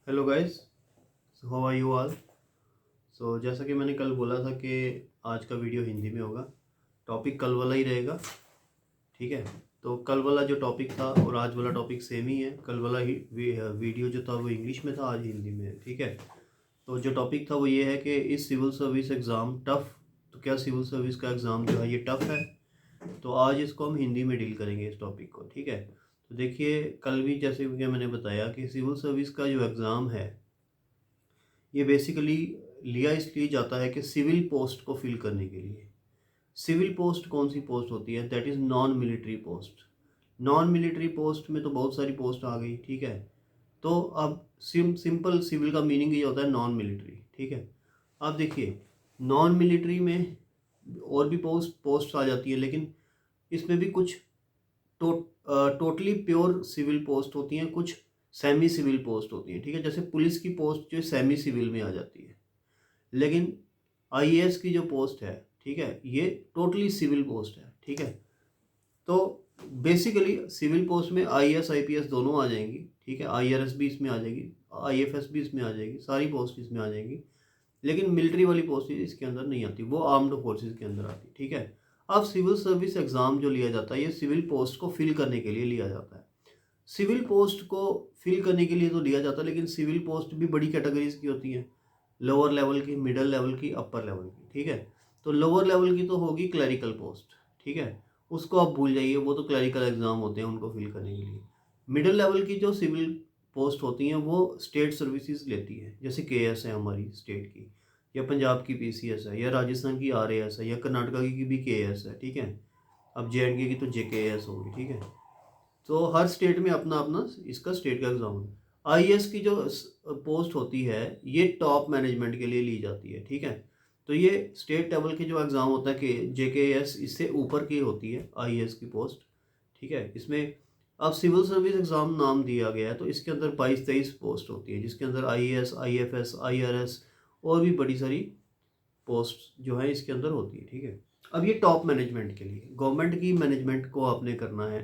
Hello guys, how are you all. जैसा कि मैंने कल बोला था कि आज का वीडियो हिंदी में होगा। टॉपिक कल वाला ही रहेगा, ठीक है। तो कल वाला जो टॉपिक था और आज वाला टॉपिक सेम ही है। कल वाला ही वीडियो जो था वो इंग्लिश में था, आज हिंदी में है, ठीक है। तो जो टॉपिक था वो ये है कि इस सिविल सर्विस एग्ज़ाम टफ़। तो क्या सिविल सर्विस का एग्ज़ाम जो है ये टफ़ है? तो आज इसको हम हिंदी में डील करेंगे, इस टॉपिक को, ठीक है। तो देखिए, कल भी जैसे कि मैंने बताया कि सिविल सर्विस का जो एग्ज़ाम है ये बेसिकली लिया इसलिए जाता है कि सिविल पोस्ट को फिल करने के लिए। सिविल पोस्ट कौन सी पोस्ट होती है? That is non military post. Non military post में तो बहुत सारी पोस्ट आ गई, ठीक है। तो अब सिंपल सिविल का मीनिंग ये होता है नॉन मिलिट्री, ठीक है। अब देखिए, नॉन मिलिट्री में और भी पोस्ट आ जाती है, लेकिन इसमें भी कुछ टो टोटली प्योर सिविल पोस्ट होती हैं, कुछ सेमी सिविल पोस्ट होती हैं, ठीक है। जैसे पुलिस की पोस्ट जो सेमी सिविल में आ जाती है, लेकिन आईएएस की जो पोस्ट है, ठीक है, ये टोटली सिविल पोस्ट है, ठीक है। तो बेसिकली सिविल पोस्ट में आईएएस आईपीएस दोनों आ जाएंगी, ठीक है। आईआरएस भी इसमें आ जाएगी, आईएफएस भी इसमें आ जाएगी, सारी पोस्ट इसमें आ जाएंगी। लेकिन मिलिट्री वाली पोस्ट इसके अंदर नहीं आती, वो आर्म्ड फोर्सेस के अंदर आती, ठीक है। अब सिविल सर्विस एग्ज़ाम जो लिया जाता है ये सिविल पोस्ट को फिल करने के लिए लिया जाता है। सिविल पोस्ट को फिल करने के लिए तो लिया जाता है, लेकिन सिविल पोस्ट भी बड़ी कैटेगरीज की होती हैं। लोअर लेवल की, मिडिल लेवल की, अपर लेवल की, ठीक है। तो लोअर लेवल की तो होगी क्लरिकल पोस्ट, ठीक है। उसको आप भूल जाइए, वो तो क्लरिकल एग्ज़ाम होते हैं उनको फिल करने के लिए। मिडिल लेवल की जो सिविल पोस्ट होती हैं वो स्टेट सर्विसेज लेती है, जैसे केएस है हमारी स्टेट की, या पंजाब की पीसीएस है, या राजस्थान की आरएएस है, या कर्नाटका की भी केएस है, ठीक है। अब जेएंडके की तो जेकेएस होगी, ठीक है। तो हर स्टेट में अपना अपना इसका स्टेट का एग्जाम है। आईएएस की जो पोस्ट होती है ये टॉप मैनेजमेंट के लिए ली जाती है, ठीक है। तो ये स्टेट लेवल के जो एग्ज़ाम होता है कि जेकेएस, इससे ऊपर की होती है आईएएस की पोस्ट, ठीक है। इसमें अब सिविल सर्विस एग्ज़ाम नाम दिया गया है, तो इसके अंदर 22-23 पोस्ट होती है, जिसके अंदर आईएएस, आईएफएस, आईआरएस और भी बड़ी सारी पोस्ट जो है इसके अंदर होती है, ठीक है। अब ये टॉप मैनेजमेंट के लिए, गवर्नमेंट की मैनेजमेंट को आपने करना है,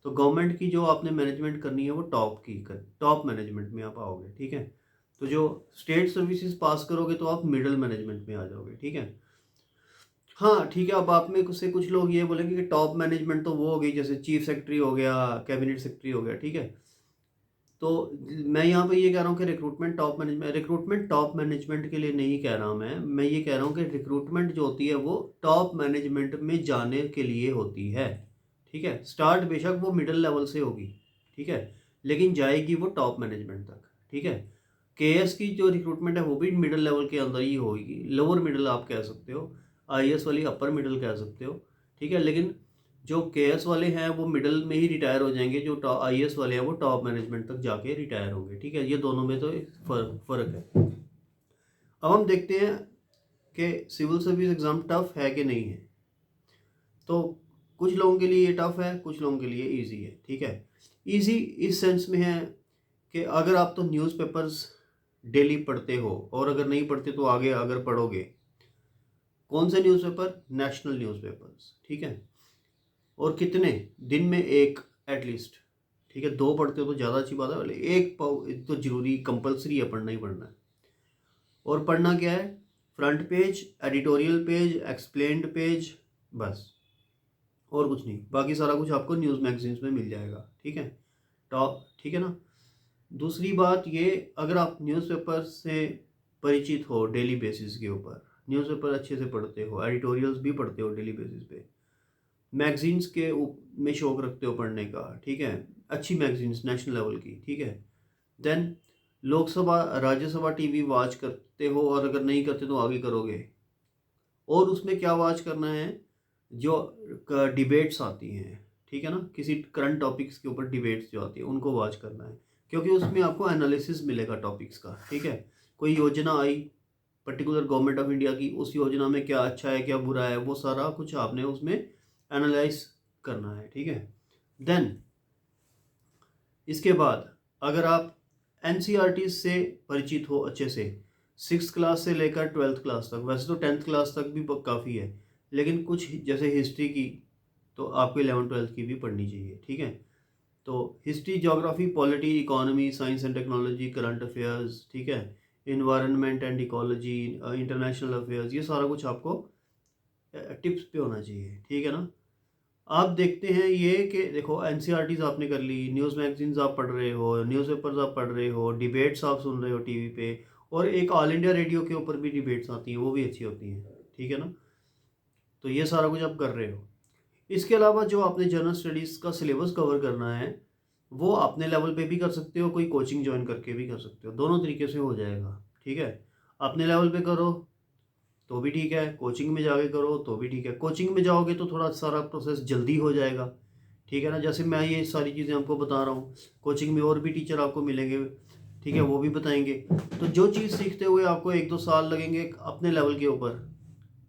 तो गवर्नमेंट की जो आपने मैनेजमेंट करनी है वो टॉप मैनेजमेंट में आप आओगे, ठीक है। तो जो स्टेट सर्विसेज पास करोगे तो आप मिडिल मैनेजमेंट में आ जाओगे, ठीक है। हाँ ठीक है, अब आप में से कुछ लोग ये बोलेंगे कि टॉप मैनेजमेंट तो वो हो गई, जैसे चीफ सेक्रेटरी हो गया, कैबिनेट सेक्रेटरी हो गया, ठीक है। तो मैं यहाँ पे ये कह रहा हूँ कि रिक्रूटमेंट टॉप मैनेजमेंट के लिए नहीं कह रहा हूँ। मैं ये कह रहा हूँ कि रिक्रूटमेंट जो होती है वो टॉप मैनेजमेंट में जाने के लिए होती है, ठीक है। स्टार्ट बेशक वो मिडिल लेवल से होगी, ठीक है, लेकिन जाएगी वो टॉप मैनेजमेंट तक, ठीक है। केएस की जो रिक्रूटमेंट है वो भी मिडिल लेवल के अंदर ही होगी, लोअर मिडिल आप कह सकते हो, आईएएस वाली अपर मिडिल कह सकते हो, ठीक है। लेकिन जो केएस वाले हैं वो मिडिल में ही रिटायर हो जाएंगे, जो आईएएस वाले हैं वो टॉप मैनेजमेंट तक जाके रिटायर होंगे, ठीक है। ये दोनों में तो फ़र्क है। अब हम देखते हैं कि सिविल सर्विस एग्ज़ाम टफ है कि नहीं है। तो कुछ लोगों के लिए ये टफ है, कुछ लोगों के लिए ईजी है, ठीक है। ईजी इस सेंस में है कि अगर आप तो न्यूज़पेपर्स डेली पढ़ते हो, और अगर नहीं पढ़ते तो आगे अगर पढ़ोगे, कौन से न्यूज़पेपर? नेशनल न्यूज़पेपर्स, ठीक है। और कितने दिन में? एक एटलीस्ट, ठीक है। दो पढ़ते हो तो ज़्यादा अच्छी बात है, एक तो जरूरी कंपलसरी है, पढ़ना ही पढ़ना है। और पढ़ना क्या है? Front page, editorial page, explained page, बस, और कुछ नहीं। बाकी सारा कुछ आपको न्यूज़ मैगजीन्स में मिल जाएगा, ठीक है। टॉप, ठीक है ना। दूसरी बात ये, अगर आप न्यूज़पेपर से परिचित हो डेली बेसिस के ऊपर, न्यूज़पेपर अच्छे से पढ़ते हो, एडिटोरियल्स भी पढ़ते हो डेली बेसिस पे, मैगजीन्स के में शौक रखते हो पढ़ने का, ठीक है, अच्छी मैगजीन्स नेशनल लेवल की, ठीक है। Then Lok Sabha Rajya Sabha TV watch करते हो, और अगर नहीं करते तो आगे करोगे। और उसमें क्या वॉच करना है? जो डिबेट्स आती हैं, ठीक है ना, किसी करंट टॉपिक्स के ऊपर डिबेट्स जो आती है उनको वॉच करना है, क्योंकि उसमें आपको एनालिसिस मिलेगा टॉपिक्स का, ठीक है। कोई योजना आई पर्टिकुलर गवर्नमेंट ऑफ इंडिया की, उस योजना में क्या अच्छा है क्या बुरा है, वो सारा कुछ आपने उसमें एनालाइज करना है, ठीक है। देन इसके बाद अगर आप एनसीईआरटी से परिचित हो अच्छे से, 6th क्लास से लेकर 12th क्लास तक, वैसे तो 10th क्लास तक भी काफ़ी है, लेकिन कुछ जैसे हिस्ट्री की तो आपको 11th 12th की भी पढ़नी चाहिए, ठीक है। तो history, geography, polity, economy, science and technology, current affairs, ठीक है, environment and ecology, international affairs, ये सारा कुछ आपको टिप्स पे होना चाहिए, ठीक है ना। आप देखते हैं ये कि देखो एनसीईआरटीज आपने कर ली, न्यूज़ मैगजीन्स आप पढ़ रहे हो, न्यूज़पेपर्स आप पढ़ रहे हो, डिबेट्स आप सुन रहे हो टीवी पे, और एक ऑल इंडिया रेडियो के ऊपर भी डिबेट्स आती हैं, वो भी अच्छी होती हैं, ठीक है ना। तो ये सारा कुछ आप कर रहे हो। इसके अलावा जो आपने जनरल स्टडीज़ का सिलेबस कवर करना है वो अपने लेवल पे भी कर सकते हो, कोई कोचिंग ज्वाइन करके भी कर सकते हो, दोनों तरीके से हो जाएगा, ठीक है। अपने लेवल पे करो तो भी ठीक है, कोचिंग में जाके करो तो भी ठीक है। कोचिंग में जाओगे तो थोड़ा सारा प्रोसेस जल्दी हो जाएगा, ठीक है ना। जैसे मैं ये सारी चीज़ें आपको बता रहा हूँ, कोचिंग में और भी टीचर आपको मिलेंगे, ठीक है, वो भी बताएंगे। तो जो चीज़ सीखते हुए आपको 1-2 साल लगेंगे अपने लेवल के ऊपर,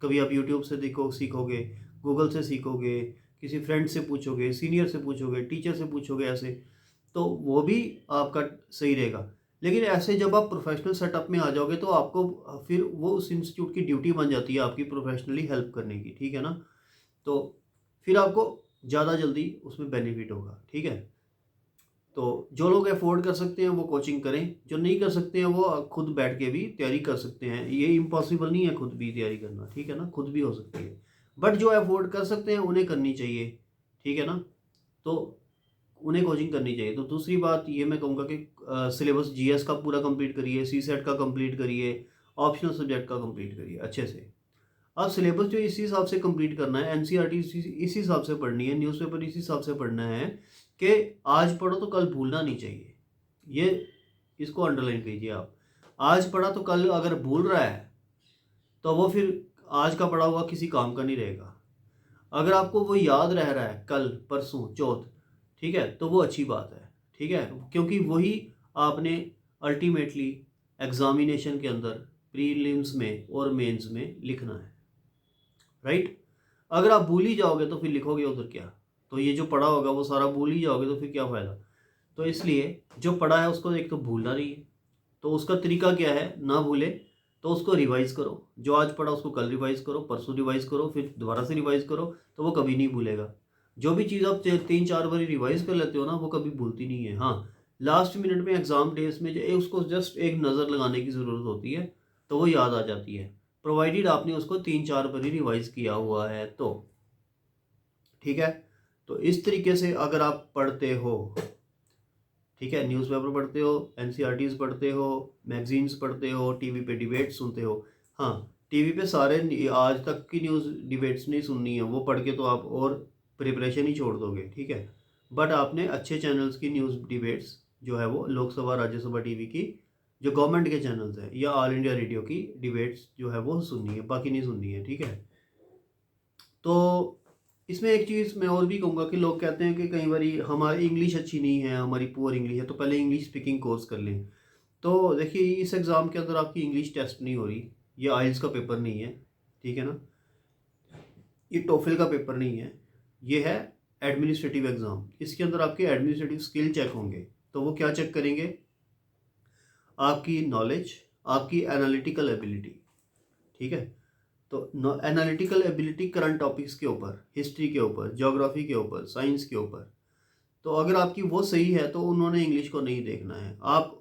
कभी आप यूट्यूब से सीखोगे, गूगल से सीखोगे, किसी फ्रेंड से पूछोगे, सीनियर से पूछोगे, टीचर से पूछोगे, ऐसे तो वो भी आपका सही रहेगा। लेकिन ऐसे जब आप प्रोफेशनल सेटअप में आ जाओगे तो आपको फिर वो उस इंस्टीट्यूट की ड्यूटी बन जाती है आपकी प्रोफेशनली हेल्प करने की, ठीक है ना। तो फिर आपको ज़्यादा जल्दी उसमें बेनिफिट होगा, ठीक है। तो जो लोग अफोर्ड कर सकते हैं वो कोचिंग करें, जो नहीं कर सकते हैं वो खुद बैठ के भी तैयारी कर सकते हैं। ये इम्पॉसिबल नहीं है खुद भी तैयारी करना, ठीक है ना, खुद भी हो सकती है। बट जो अफोर्ड कर सकते हैं उन्हें करनी चाहिए, ठीक है ना। तो उन्हें कोचिंग करनी चाहिए। तो दूसरी बात ये मैं कहूँगा कि सिलेबस जीएस का पूरा कंप्लीट करिए, सीसेट का कंप्लीट करिए, ऑप्शनल सब्जेक्ट का कंप्लीट करिए अच्छे से। अब सिलेबस जो इसी हिसाब से कंप्लीट करना है, एनसीईआरटी इसी हिसाब से पढ़नी है, न्यूज़पेपर इसी हिसाब से पढ़ना है कि आज पढ़ो तो कल भूलना नहीं चाहिए। ये इसको अंडरलाइन कीजिए आप। आज पढ़ा तो कल अगर भूल रहा है तो वो फिर आज का पढ़ा हुआ किसी काम का नहीं रहेगा। अगर आपको वो याद रह रहा है कल परसों चौथ, ठीक है, तो वो अच्छी बात है, ठीक है, क्योंकि वही आपने अल्टीमेटली एग्जामिनेशन के अंदर प्रीलिम्स में और मेंस में लिखना है, राइट। अगर आप भूल ही जाओगे तो फिर लिखोगे उधर क्या। तो ये जो पढ़ा होगा वो सारा भूल ही जाओगे तो फिर क्या फ़ायदा। तो इसलिए जो पढ़ा है उसको एक तो भूलना नहीं है, तो उसका तरीका क्या है, ना भूले तो उसको रिवाइज़ करो। जो आज पढ़ा उसको कल रिवाइज़ करो, परसों रिवाइज़ करो, फिर दोबारा से रिवाइज़ करो, तो वो कभी नहीं भूलेगा। जो भी चीज़ आप 3-4 बारी रिवाइज़ कर लेते हो ना वो कभी भूलती नहीं है। हाँ, लास्ट मिनट में एग्ज़ाम डेज में उसको जस्ट एक नज़र लगाने की ज़रूरत होती है तो वो याद आ जाती है, प्रोवाइडेड आपने उसको 3-4 बारी रिवाइज़ किया हुआ है तो, ठीक है। तो इस तरीके से अगर आप पढ़ते हो, ठीक है, न्यूज़पेपर पढ़ते हो, एनसीईआरटीज़ पढ़ते हो, मैगजीन्स पढ़ते हो, टीवी पे डिबेट सुनते हो। हाँ, टीवी पे सारे आज तक की न्यूज़ डिबेट्स नहीं सुननी है, वो पढ़ के तो आप और प्रिपरेशन ही छोड़ दोगे, ठीक है। बट आपने अच्छे चैनल्स की न्यूज़ डिबेट्स जो है वो लोकसभा राज्यसभा टीवी की, जो गवर्नमेंट के चैनल्स हैं, या ऑल इंडिया रेडियो की डिबेट्स जो है वो सुननी है, बाकी नहीं सुननी है, ठीक है। तो इसमें एक चीज़ मैं और भी कहूँगा कि लोग कहते हैं कि कई बारी हमारी इंग्लिश अच्छी नहीं है, हमारी पुअर इंग्लिश है, तो पहले इंग्लिश स्पीकिंग कोर्स कर लें। तो देखिए इस एग्ज़ाम के अंदर आपकी इंग्लिश टेस्ट नहीं हो रही, ये आइल्स का पेपर नहीं है, ठीक है ना, ये टोफिल का पेपर नहीं है, ये है एडमिनिस्ट्रेटिव एग्ज़ाम। इसके अंदर आपके एडमिनिस्ट्रेटिव स्किल चेक होंगे। तो वो क्या चेक करेंगे, आपकी नॉलेज, आपकी एनालिटिकल एबिलिटी, ठीक है। तो एनालिटिकल एबिलिटी करंट टॉपिक्स के ऊपर, हिस्ट्री के ऊपर, ज्योग्राफी के ऊपर, साइंस के ऊपर। तो अगर आपकी वो सही है तो उन्होंने इंग्लिश को नहीं देखना है। आप,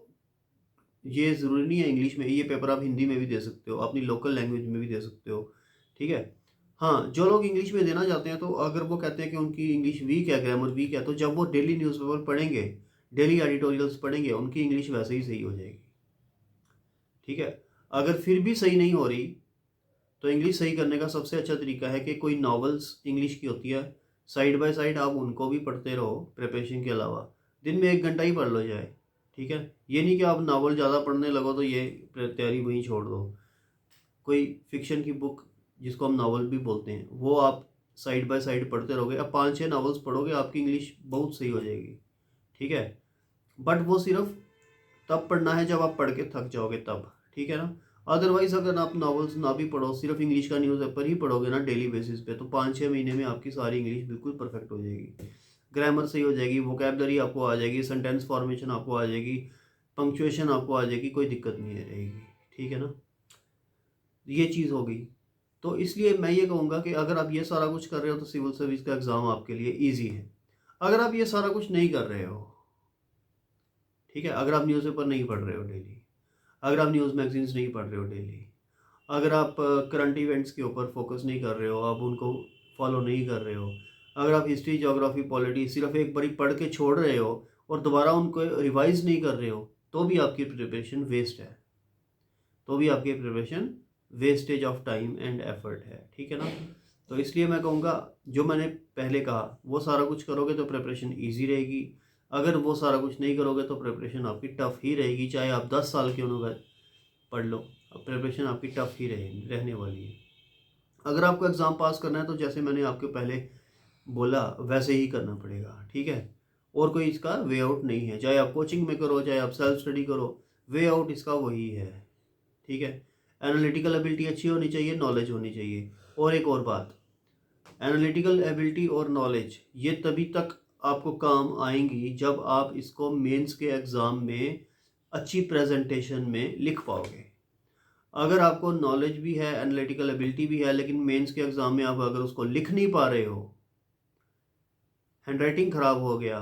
ये ज़रूरी नहीं है इंग्लिश में, ये पेपर आप हिंदी में भी दे सकते हो, अपनी लोकल लैंग्वेज में भी दे सकते हो, ठीक है। हाँ, जो लोग इंग्लिश में देना चाहते हैं तो अगर वो कहते हैं कि उनकी इंग्लिश वीक है, ग्रामर वीक है, तो जब वो डेली न्यूज़पेपर पढ़ेंगे, डेली एडिटोरियल्स पढ़ेंगे, उनकी इंग्लिश वैसे ही सही हो जाएगी, ठीक है। अगर फिर भी सही नहीं हो रही तो इंग्लिश सही करने का सबसे अच्छा तरीका है कि कोई नॉवेल्स इंग्लिश की होती है, साइड बाय साइड आप उनको भी पढ़ते रहो प्रिपरेशन के अलावा। दिन में 1 घंटा ही पढ़ लो जाए, ठीक है। ये नहीं कि आप नावल ज़्यादा पढ़ने लगो तो ये तैयारी वहीं छोड़ दो। कोई फिक्शन की बुक जिसको हम नावल भी बोलते हैं वो आप साइड बाय साइड पढ़ते रहोगे, अब 5-6 नावल्स पढ़ोगे आपकी इंग्लिश बहुत सही हो जाएगी, ठीक है। बट वो सिर्फ तब पढ़ना है जब आप पढ़ के थक जाओगे तब, ठीक है ना। अदरवाइज अगर आप नॉवेल्स ना भी पढ़ो, सिर्फ इंग्लिश का न्यूज़पेपर ही पढ़ोगे ना डेली बेसिस पे, तो 5-6 महीने में आपकी सारी इंग्लिश बिल्कुल परफेक्ट हो जाएगी। ग्रामर सही हो जाएगी, वोकैबलरी आपको आ जाएगी, सेंटेंस फॉर्मेशन आपको आ जाएगी, पंक्चुएशन आपको आ जाएगी, कोई दिक्कत नहीं रहेगी, ठीक है ना। ये चीज़ होगी। तो इसलिए मैं ये कहूँगा कि अगर आप ये सारा कुछ कर रहे हो तो सिविल सर्विस का एग्ज़ाम आपके लिए ईजी है। अगर आप ये सारा कुछ नहीं कर रहे हो, ठीक है, अगर आप न्यूज़पेपर नहीं पढ़ रहे हो डेली, अगर आप न्यूज़ मैगजीन्स नहीं पढ़ रहे हो डेली, अगर आप करंट इवेंट्स के ऊपर फोकस नहीं कर रहे हो, आप उनको फॉलो नहीं कर रहे हो, अगर आप हिस्ट्री, ज्योग्राफी, पॉलिटी सिर्फ एक बारी पढ़ के छोड़ रहे हो और दोबारा उनको रिवाइज नहीं कर रहे हो, तो भी आपकी प्रिपरेशन वेस्ट है, तो भी आपकी preparation wastage of time and effort है, ठीक है ना। तो इसलिए मैं कहूँगा जो मैंने पहले कहा वो सारा कुछ करोगे तो प्रिपरेशन ईजी रहेगी, अगर वो सारा कुछ नहीं करोगे तो प्रिपरेशन आपकी टफ़ ही रहेगी, चाहे आप 10 साल के हो पढ़ लो, प्रिपरेशन आपकी टफ़ ही रहने वाली है। अगर आपको एग्ज़ाम पास करना है तो जैसे मैंने आपको पहले बोला वैसे ही करना पड़ेगा, ठीक है, और कोई इसका वे आउट नहीं है, चाहे आप कोचिंग में करो, चाहे आप सेल्फ स्टडी करो, वे आउट इसका वही है, ठीक है। एनालिटिकल एबिलिटी अच्छी होनी चाहिए, नॉलेज होनी चाहिए। और एक और बात, एनालिटिकल एबिलिटी और नॉलेज ये तभी तक आपको काम आएंगी जब आप इसको मेंस के एग्ज़ाम में अच्छी प्रेजेंटेशन में लिख पाओगे। अगर आपको नॉलेज भी है, एनालिटिकल एबिलिटी भी है, लेकिन मेंस के एग्ज़ाम में आप अगर उसको लिख नहीं पा रहे हो, हैंडराइटिंग ख़राब हो गया,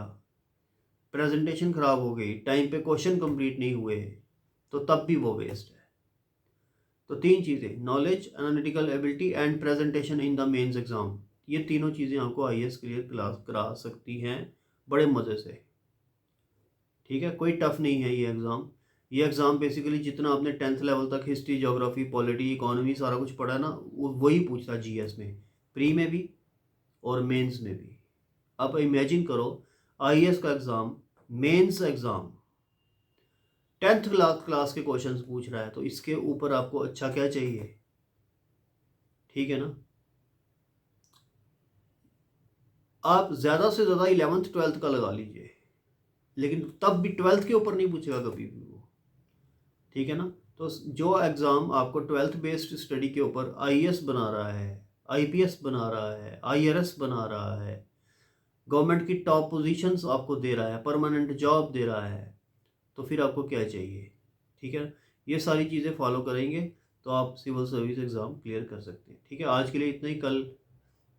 प्रेजेंटेशन ख़राब हो गई, टाइम पे क्वेश्चन कंप्लीट नहीं हुए, तो तब भी वो वेस्ट है। तो 3 चीज़ें, knowledge, analytical ability and presentation in the mains exam, ये तीनों चीज़ें आपको आईएएस क्लियर क्लास करा सकती हैं बड़े मज़े से, ठीक है। कोई टफ़ नहीं है ये एग्ज़ाम। ये एग्ज़ाम बेसिकली जितना आपने 10th लेवल तक हिस्ट्री, ज्योग्राफी, पॉलिटी, इकोनॉमी सारा कुछ पढ़ा ना, वही पूछता है जीएस में, प्री में भी और मेंस में भी। अब इमेजिन करो आईएएस का exam, mains exam 10th class के क्वेश्चंस पूछ रहा है, तो इसके ऊपर आपको अच्छा क्या चाहिए, ठीक है ना। आप ज़्यादा से ज़्यादा 11th 12th का लगा लीजिए, लेकिन तब भी 12th के ऊपर नहीं पूछेगा कभी भी वो, ठीक है ना। तो जो एग्ज़ाम आपको 12th बेस्ड स्टडी के ऊपर आईएएस बना रहा है, आईपीएस बना रहा है, आईआरएस बना रहा है, गवर्नमेंट की टॉप पोजीशंस आपको दे रहा है, परमानेंट जॉब दे रहा है, तो फिर आपको क्या चाहिए, ठीक है। ये सारी चीज़ें फॉलो करेंगे तो आप सिविल सर्विस एग्ज़ाम क्लियर कर सकते हैं, ठीक है। आज के लिए इतना ही, कल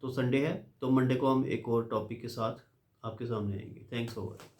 तो संडे है, तो मंडे को हम एक और टॉपिक के साथ आपके सामने आएंगे। Thanks for watching.